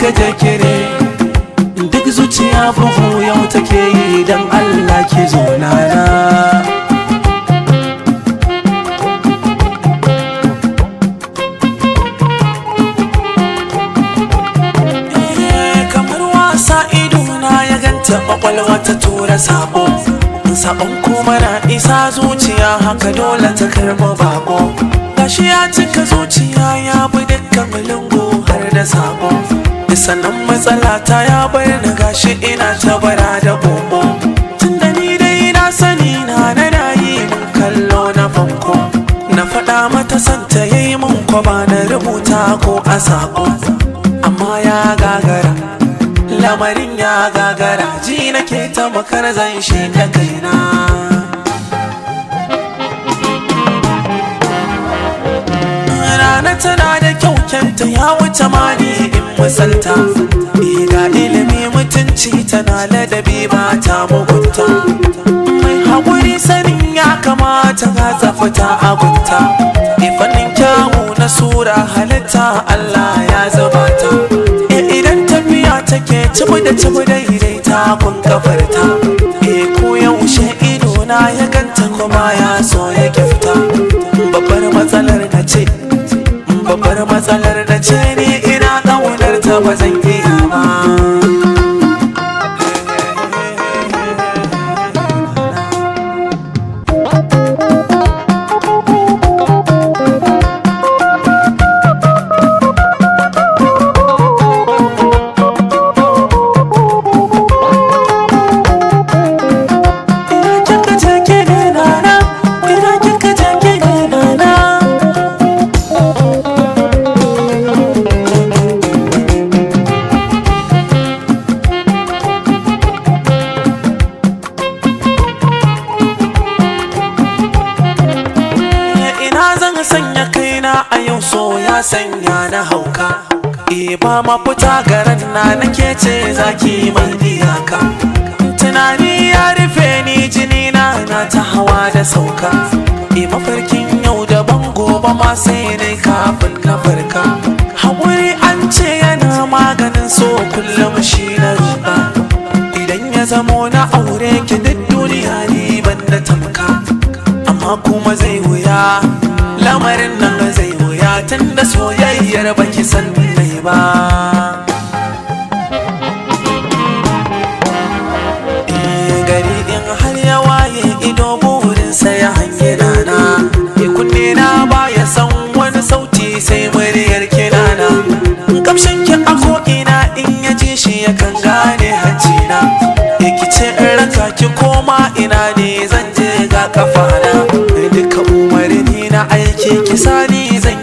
kika je kire duk zuciya bugu yau take yi dan Allah ki zo nana. Kamar wasa idona ya ganta kwakwalwa ta tura sabo, sabon kuma na isa zuciya haka dole ta karɓi bako. Gashi ya cika zuciya ya bi dukkan lungu har da sako, sannan matsala ta ya bar ni gashi ina ta bara da bobo. Tunda ni dai na sani na yi min kallo na fanko, na faɗa mata santa yayi min kwaba na rubuta ko a sako, amma ya gagara lamarin ya gagara, ji nake ta makar zan shi da kaina. Rana tana da kyau kyanta ya wuce mani in misalta, ga ilimi mutunci tana ladabi ba ta mugunta, mai haƙuri sanin ya kamata ga zafata a gunta, fannin kyawu na sura halitta Allah ya zubata. Idan tafiya take cibu da cibu daidaita kun kafarta, ko yaushe idona ya ganta kuma ya so ya gifta. Babbar matsalar na ce ni ina ƙaunar ta ba zan iya ba. Sanya kaina a yau so ya sanya na hauka, ba mafita garan na nake ce zaki mai iyaka. Tunani ya rufe ni jini na ta hawa da sauka, mafarkin yau daban gobe ma sai dai kafin na farka. Haƙuri an ce yana maganin so kullum shi na roƙa, idan ya zamo na aure ki duk duniya ni ban da tamka, amma kuma zai wuya lamarin nan zai wuya tun da soyayyar baki san nai ba. Gari in har ya waye ido burinsa ya hange nana, kunne na baya san wani sauti sai muryar kinana, kamshin ki a ko'ina in ya ji shi yakan gane hancina, ki ce in raka ki koma ina ne zan je ga kafana, duka umarni na aiki ki sani zan